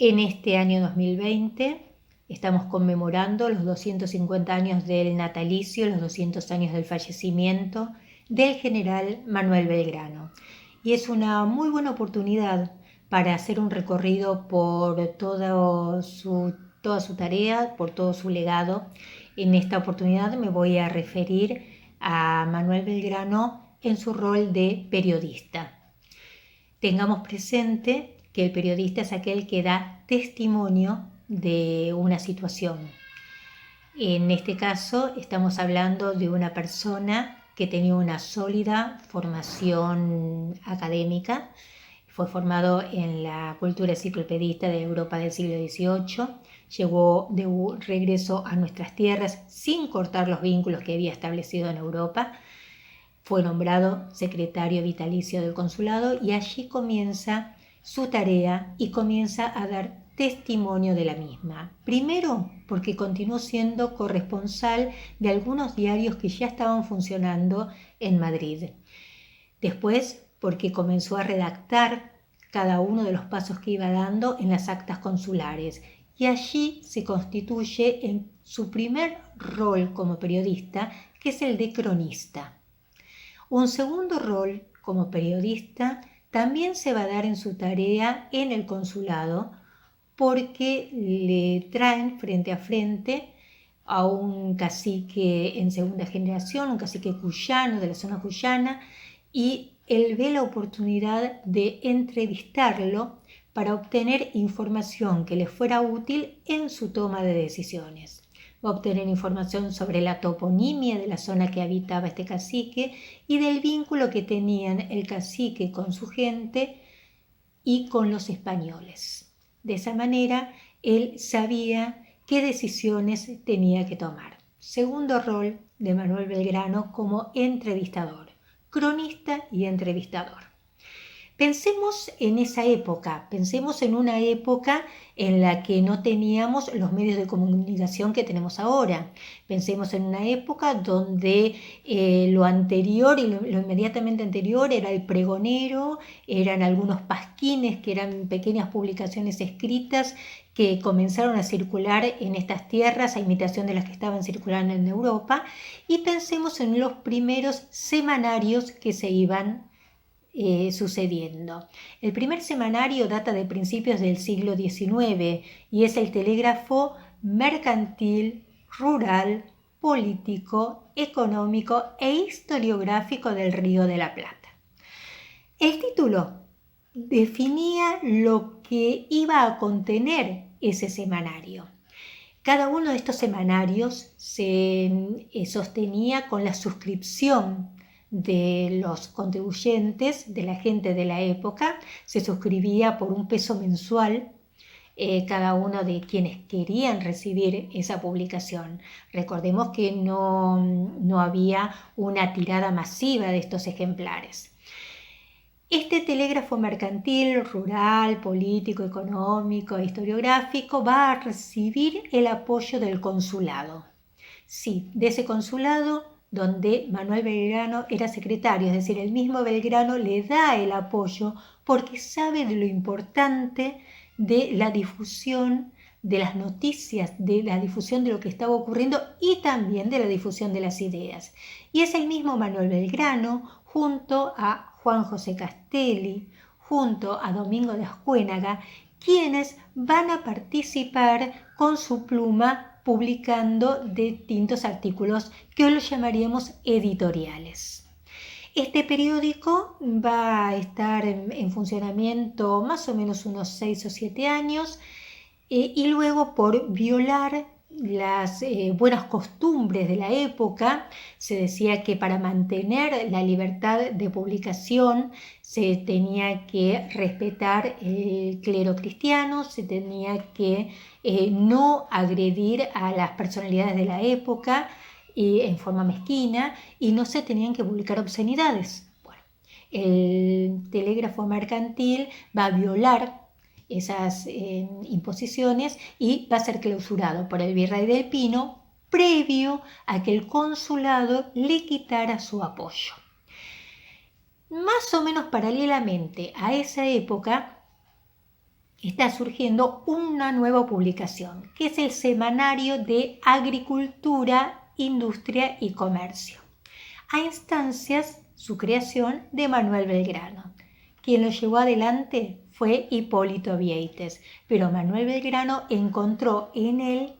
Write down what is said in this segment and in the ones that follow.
En este año 2020 estamos conmemorando los 250 años del natalicio, los 200 años del fallecimiento del general Manuel Belgrano. Y es una muy buena oportunidad para hacer un recorrido por toda su tarea, por todo su legado. En esta oportunidad me voy a referir a Manuel Belgrano en su rol de periodista. Tengamos presente que el periodista es aquel que da testimonio de una situación. En este caso estamos hablando de una persona que tenía una sólida formación académica, fue formado en la cultura enciclopedista de Europa del siglo XVIII, llegó de regreso a nuestras tierras sin cortar los vínculos que había establecido en Europa. Fue nombrado secretario vitalicio del consulado y allí comienza su tarea y comienza a dar testimonio de la misma. Primero, porque continuó siendo corresponsal de algunos diarios que ya estaban funcionando en Madrid. Después, porque comenzó a redactar cada uno de los pasos que iba dando en las actas consulares. Y allí se constituye en su primer rol como periodista, que es el de cronista. Un segundo rol como periodista también se va a dar en su tarea en el consulado porque le traen frente a frente a un cacique en segunda generación, un cacique cuyano de la zona cuyana, y él ve la oportunidad de entrevistarlo para obtener información que le fuera útil en su toma de decisiones. Va a obtener información sobre la toponimia de la zona que habitaba este cacique y del vínculo que tenían el cacique con su gente y con los españoles. De esa manera, él sabía qué decisiones tenía que tomar. Segundo rol de Manuel Belgrano como entrevistador, cronista y entrevistador. Pensemos en esa época, pensemos en una época en la que no teníamos los medios de comunicación que tenemos ahora. Pensemos en una época donde lo anterior y lo inmediatamente anterior era el pregonero, eran algunos pasquines que eran pequeñas publicaciones escritas que comenzaron a circular en estas tierras a imitación de las que estaban circulando en Europa, y pensemos en los primeros semanarios que se iban sucediendo. El primer semanario data de principios del siglo XIX y es el Telégrafo Mercantil, Rural, Político, Económico e Historiográfico del Río de la Plata. El título definía lo que iba a contener ese semanario. Cada uno de estos semanarios se sostenía con la suscripción de los contribuyentes, de la gente de la época. Se suscribía por un peso mensual cada uno de quienes querían recibir esa publicación. Recordemos que no había una tirada masiva de estos ejemplares. Este telégrafo mercantil, rural, político, económico e historiográfico va a recibir el apoyo del consulado. Sí, de ese consulado donde Manuel Belgrano era secretario, es decir, el mismo Belgrano le da el apoyo porque sabe de lo importante de la difusión de las noticias, de la difusión de lo que estaba ocurriendo y también de la difusión de las ideas. Y es el mismo Manuel Belgrano, junto a Juan José Castelli, junto a Domingo de Ascuénaga, quienes van a participar con su pluma publicando distintos artículos que hoy los llamaríamos editoriales. Este periódico va a estar en funcionamiento más o menos unos 6 o 7 años y luego, por violar las buenas costumbres de la época, se decía que para mantener la libertad de publicación se tenía que respetar el clero cristiano, se tenía que no agredir a las personalidades de la época en forma mezquina, y no se tenían que publicar obscenidades. Bueno, el telégrafo mercantil va a violar esas imposiciones y va a ser clausurado por el virrey del Pino previo a que el consulado le quitara su apoyo. Más o menos paralelamente a esa época está surgiendo una nueva publicación, que es el Semanario de Agricultura, Industria y Comercio, a instancias su creación de Manuel Belgrano. Quien lo llevó adelante fue Hipólito Vieites, pero Manuel Belgrano encontró en él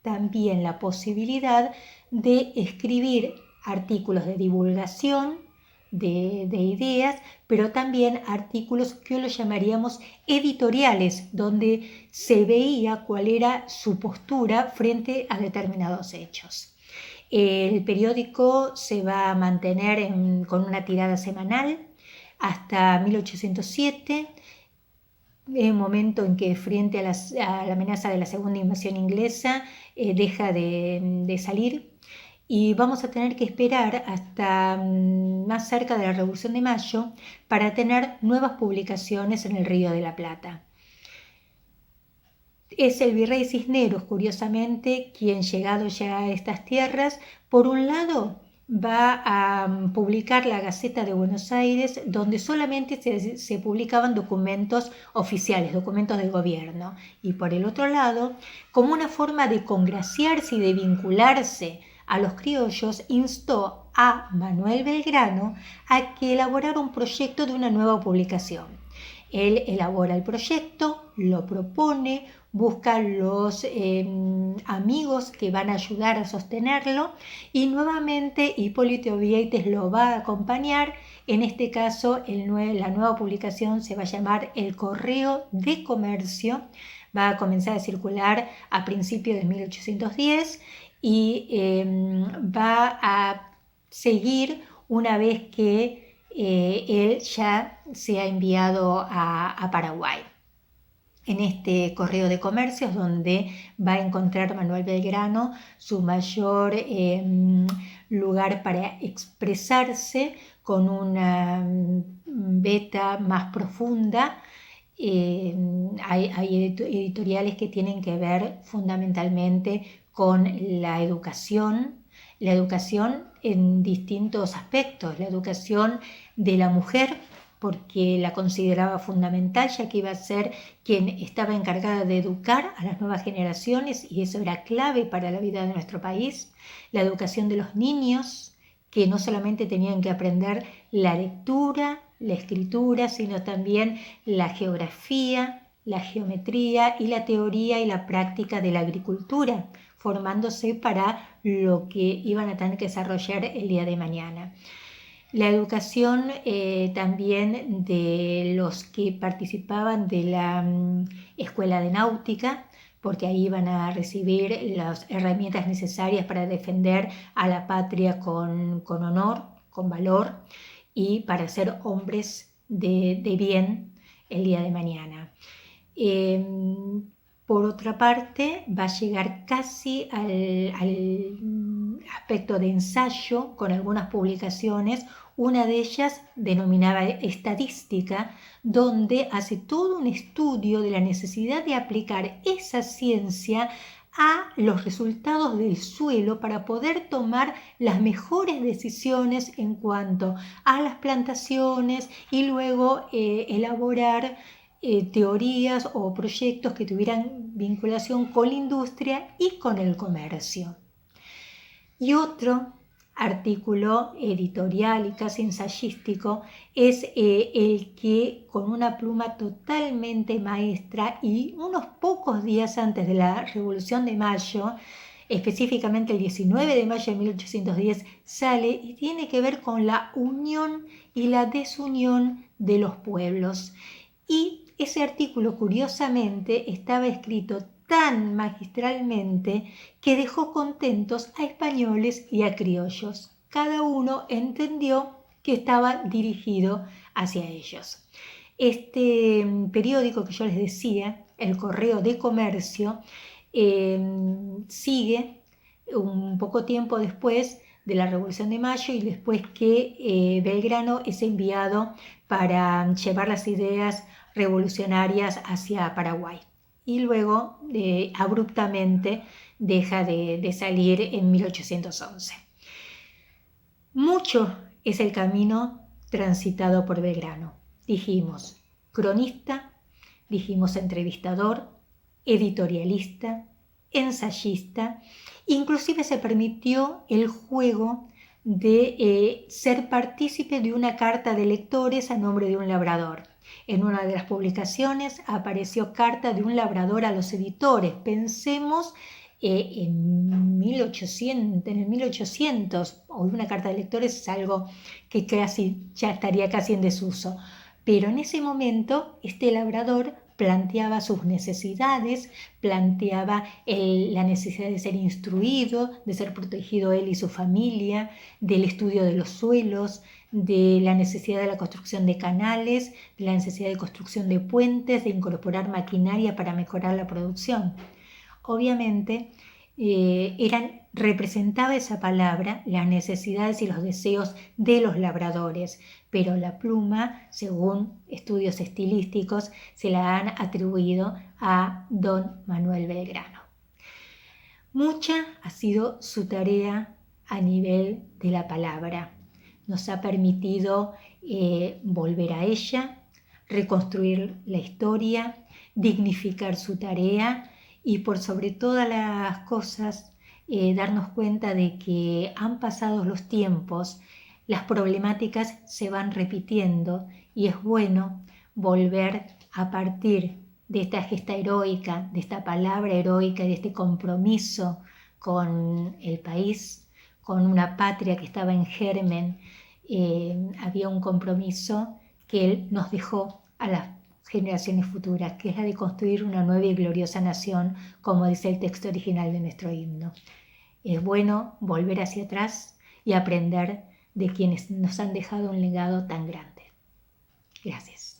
también la posibilidad de escribir artículos de divulgación de ideas, pero también artículos que hoy lo llamaríamos editoriales, donde se veía cuál era su postura frente a determinados hechos. El periódico se va a mantener con una tirada semanal hasta 1807, en un momento en que frente a la amenaza de la segunda invasión inglesa deja de salir, y vamos a tener que esperar hasta más cerca de la Revolución de Mayo para tener nuevas publicaciones en el Río de la Plata. Es el virrey Cisneros, curiosamente, quien, llegado ya a estas tierras, por un lado va a publicar la Gaceta de Buenos Aires, donde solamente se publicaban documentos oficiales, documentos del gobierno, y por el otro lado, como una forma de congraciarse y de vincularse a los criollos, instó a Manuel Belgrano a que elaborara un proyecto de una nueva publicación. Él elabora el proyecto, lo propone, busca los amigos que van a ayudar a sostenerlo, y nuevamente Hipólito Vieites lo va a acompañar. En este caso, la nueva publicación se va a llamar El Correo de Comercio. Va a comenzar a circular a principios de 1810 y va a seguir una vez que él ya se ha enviado a Paraguay. En este Correo de Comercios, donde va a encontrar Manuel Belgrano su mayor lugar para expresarse, con una beta más profunda. Hay editoriales que tienen que ver fundamentalmente con la educación en distintos aspectos, la educación de la mujer, porque la consideraba fundamental, ya que iba a ser quien estaba encargada de educar a las nuevas generaciones, y eso era clave para la vida de nuestro país. La educación de los niños, que no solamente tenían que aprender la lectura, la escritura, sino también la geografía, la geometría y la teoría y la práctica de la agricultura, formándose para lo que iban a tener que desarrollar el día de mañana. La educación también de los que participaban de la escuela de náutica, porque ahí iban a recibir las herramientas necesarias para defender a la patria con honor, con valor, y para ser hombres de bien el día de mañana. Por otra parte, va a llegar casi al aspecto de ensayo con algunas publicaciones, una de ellas denominada Estadística, donde hace todo un estudio de la necesidad de aplicar esa ciencia a los resultados del suelo para poder tomar las mejores decisiones en cuanto a las plantaciones, y luego elaborar teorías o proyectos que tuvieran vinculación con la industria y con el comercio. Y otro artículo editorial y casi ensayístico es el que, con una pluma totalmente maestra y unos pocos días antes de la Revolución de Mayo, específicamente el 19 de mayo de 1810, sale y tiene que ver con la unión y la desunión de los pueblos. Y ese artículo, curiosamente, estaba escrito tan magistralmente que dejó contentos a españoles y a criollos. Cada uno entendió que estaba dirigido hacia ellos. Este periódico que yo les decía, El Correo de Comercio, sigue un poco tiempo después de la Revolución de Mayo, y después que Belgrano es enviado para llevar las ideas revolucionarias hacia Paraguay, y luego abruptamente deja de salir en 1811. Mucho es el camino transitado por Belgrano. Dijimos, cronista, dijimos entrevistador, editorialista, ensayista, inclusive se permitió el juego de ser partícipe de una carta de lectores a nombre de un labrador. En una de las publicaciones apareció carta de un labrador a los editores. Pensemos en el 1800, hoy una carta de lectores es algo que ya estaría casi en desuso. Pero en ese momento este labrador planteaba sus necesidades, planteaba la necesidad de ser instruido, de ser protegido él y su familia, del estudio de los suelos, de la necesidad de la construcción de canales, de la necesidad de construcción de puentes, de incorporar maquinaria para mejorar la producción. Obviamente, representaba esa palabra las necesidades y los deseos de los labradores, pero la pluma, según estudios estilísticos, se la han atribuido a don Manuel Belgrano. Mucha ha sido su tarea a nivel de la palabra. Nos ha permitido volver a ella, reconstruir la historia, dignificar su tarea y por sobre todas las cosas darnos cuenta de que han pasado los tiempos, las problemáticas se van repitiendo y es bueno volver a partir de esta gesta heroica, de esta palabra heroica, de este compromiso con el país, con una patria que estaba en germen. Había un compromiso que él nos dejó a las generaciones futuras, que es la de construir una nueva y gloriosa nación, como dice el texto original de nuestro himno. Es bueno volver hacia atrás y aprender de quienes nos han dejado un legado tan grande. Gracias.